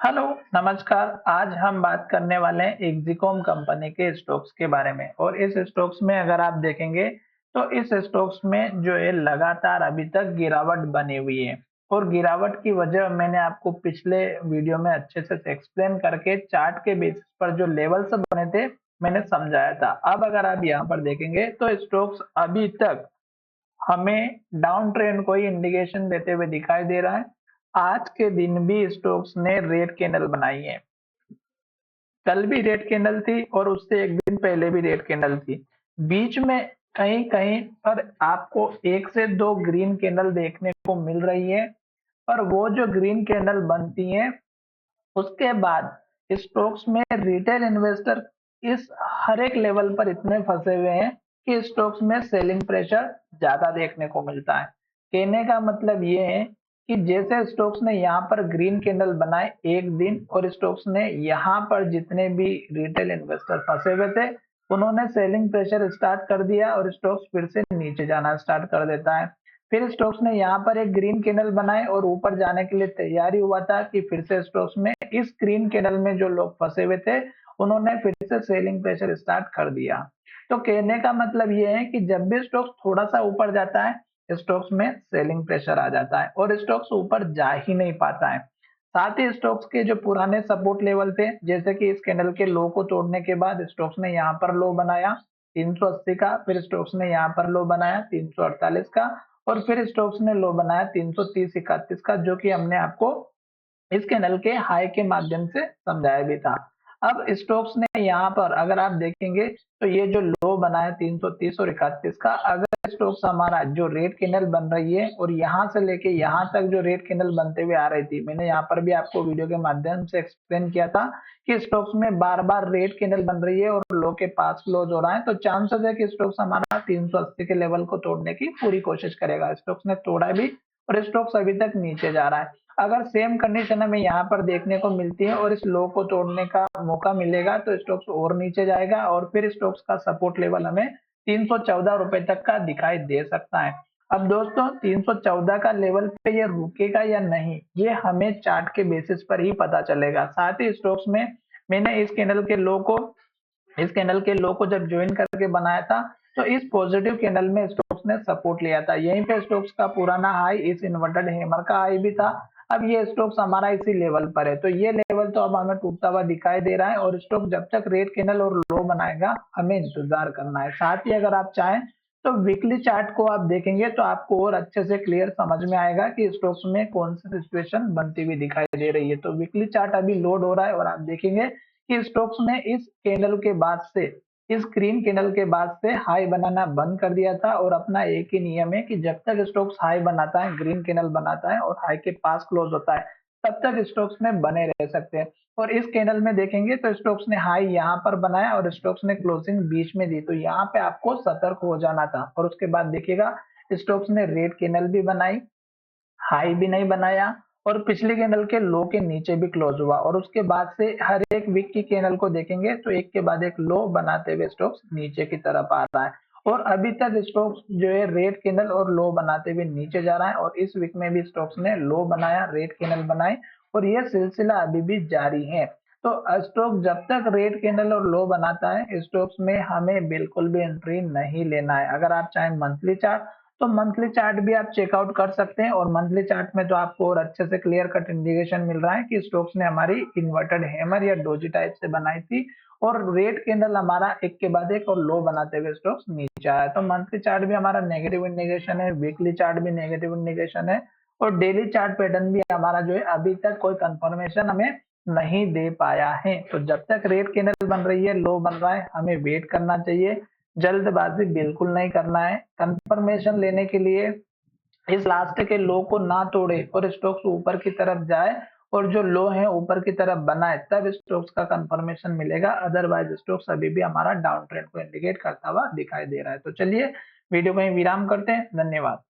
Hello, नमस्कार। आज हम बात करने वाले हैं एक्जिकॉम कंपनी के स्टॉक्स के बारे में और इस स्टॉक्स में अगर आप देखेंगे तो इस स्टॉक्स में जो है लगातार अभी तक गिरावट बनी हुई है और गिरावट की वजह मैंने आपको पिछले वीडियो में अच्छे से एक्सप्लेन करके चार्ट के बेसिस पर जो लेवल्स बने थे मैंने समझाया था। अब अगर आप यहाँ पर देखेंगे तो स्टॉक्स अभी तक हमें डाउन ट्रेंड को ही इंडिकेशन देते हुए दिखाई दे रहा है। आज के दिन भी स्टॉक्स ने रेड कैंडल बनाई है। कल भी रेड कैंडल थी और उससे एक दिन पहले भी रेड कैंडल थी। बीच में कहीं-कहीं पर आपको 1 से 2 ग्रीन कैंडल देखने को मिल रही है और वो जो ग्रीन कैंडल बनती हैं उसके बाद स्टॉक्स में रिटेल इन्वेस्टर इस हर एक लेवल पर इतने फंसे हुए हैं कि स्टॉक्स में सेलिंग प्रेशर ज्यादा देखने को मिलता है। कहने का मतलब ये है कि जैसे स्टॉक्स ने यहाँ पर ग्रीन कैंडल बनाए एक दिन और स्टॉक्स ने यहाँ पर जितने भी रिटेल इन्वेस्टर फंसे हुए थे उन्होंने सेलिंग प्रेशर स्टार्ट कर दिया और स्टॉक्स फिर से नीचे जाना स्टार्ट कर देता है। फिर स्टॉक्स ने यहाँ पर एक ग्रीन कैंडल बनाए और ऊपर जाने के लिए तैयारी हुआ था कि फिर से स्टॉक्स में इस ग्रीन कैंडल में जो लोग फंसे हुए थे उन्होंने फिर से सेलिंग प्रेशर स्टार्ट कर दिया। तो कहने का मतलब ये है कि जब भी स्टॉक्स थोड़ा सा ऊपर जाता है स्टॉक्स में सेलिंग प्रेशर आ जाता है और स्टॉक्स ऊपर जा ही नहीं पाता है। साथ ही स्टॉक्स के जो पुराने सपोर्ट लेवल थे जैसे कि इस कैंडल के लो को तोड़ने के बाद स्टॉक्स ने यहाँ पर लो बनाया 380 का, फिर स्टॉक्स ने यहाँ पर लो बनाया 348 का और फिर स्टॉक्स ने लो बनाया 330-31 का, जो कि हमने आपको इस कैंडल के हाई के माध्यम से समझाया भी था। अब स्टोक्स ने यहाँ पर अगर आप देखेंगे तो ये जो लो बना है 330 और 31 का, अगर स्टोक्स हमारा जो रेड कैंडल बन रही है और यहाँ से लेके यहाँ तक जो रेड कैंडल बनते हुए आ रही थी, मैंने यहाँ पर भी आपको वीडियो के माध्यम से एक्सप्लेन किया था कि स्टोक्स में बार बार रेड कैंडल बन रही है और लो के पास क्लोज हो रहा है, तो चांसेस है कि स्टोक्स हमारा 380 के लेवल को तोड़ने की पूरी कोशिश करेगा। स्टोक्स ने तोड़ा भी और स्टोक्स अभी तक नीचे जा रहा है। अगर सेम कंडीशन हमें यहाँ पर देखने को मिलती है और इस लो को तोड़ने का मौका मिलेगा तो स्टॉक्स और नीचे जाएगा और फिर स्टॉक्स का सपोर्ट लेवल हमें 314 रुपए तक का दिखाई दे सकता है। अब दोस्तों 314 का लेवल पे ये रुकेगा या नहीं ये हमें चार्ट के बेसिस पर ही पता चलेगा। साथ ही स्टॉक्स में मैंने इस कैंडल के लो को जब ज्वाइन करके बनाया था तो इस पॉजिटिव कैंडल में स्टॉक्स ने सपोर्ट लिया था। यहीं पे स्टॉक्स का पुराना हाई इस इन्वर्टेड हैमर का हाई भी था। अब ये स्टॉक्स हमारा इसी लेवल पर है तो ये लेवल तो अब हमें टूटता हुआ दिखाई दे रहा है और स्टॉक जब तक रेड कैंडल और लो बनाएगा हमें इंतजार करना है। साथ ही अगर आप चाहें तो वीकली चार्ट को आप देखेंगे तो आपको और अच्छे से क्लियर समझ में आएगा कि स्टॉक्स में कौन सी सिचुएशन बनती हुई दिखाई दे रही है। तो वीकली चार्ट अभी लोड हो रहा है और आप देखेंगे कि स्टॉक्स ने इस कैंडल के बाद से इस ग्रीन कैंडल के बाद से हाई बनाना बंद कर दिया था और अपना एक ही नियम है कि जब तक स्टॉक्स हाई बनाता है ग्रीन कैंडल बनाता है और हाई के पास क्लोज होता है तब तक स्टॉक्स में बने रह सकते हैं। और इस कैंडल में देखेंगे तो स्टॉक्स ने हाई यहाँ पर बनाया और स्टॉक्स ने क्लोजिंग बीच में दी, तो यहाँ पे आपको सतर्क हो जाना था। और उसके बाद देखिएगा स्टॉक्स ने रेड कैंडल भी बनाई, हाई भी नहीं बनाया और पिछले कैंडल के लो के नीचे भी क्लोज हुआ और उसके बाद से हर एक वीक की कैंडल को देखेंगे तो एक के बाद एक लो बनाते हुए स्टॉक्स नीचे की तरफ आ रहा है और अभी तक स्टॉक्स जो है रेड कैंडल और लो बनाते हुए नीचे जा रहा है और इस वीक में भी स्टॉक्स ने लो बनाया, रेड कैंडल बनाई और यह सिलसिला अभी भी जारी है। तो स्टॉक जब तक रेड कैंडल और लो बनाता है स्टॉक्स में हमें बिल्कुल भी एंट्री नहीं लेना है। अगर आप चाहें मंथली चार्ट तो मंथली चार्ट भी आप चेकआउट कर सकते हैं और मंथली चार्ट में तो आपको और अच्छे से क्लियर कट इंडिकेशन मिल रहा है कि स्टॉक्स ने हमारी इन्वर्टेड हैमर या डोजी टाइप से बनाई थी और रेड कैंडल हमारा एक के बाद एक और लो बनाते हुए स्टॉक्स नीचे आया। तो मंथली चार्ट भी हमारा नेगेटिव इंडिकेशन है, वीकली चार्ट भी नेगेटिव इंडिकेशन है और डेली चार्ट पैटर्न भी हमारा जो है अभी तक कोई कंफर्मेशन हमें नहीं दे पाया है। तो जब तक रेड कैंडल बन रही है, लो बन रहा है, हमें वेट करना चाहिए, जल्दबाजी बिल्कुल नहीं करना है। कंफर्मेशन लेने के लिए इस लास्ट के लो को ना तोड़े और स्टॉक्स ऊपर की तरफ जाए और जो लो है ऊपर की तरफ बनाए तब स्टॉक्स का कंफर्मेशन मिलेगा, अदरवाइज स्टॉक्स अभी भी हमारा डाउन ट्रेंड को इंडिकेट करता हुआ दिखाई दे रहा है। तो चलिए वीडियो को यहीं विराम करते हैं। धन्यवाद।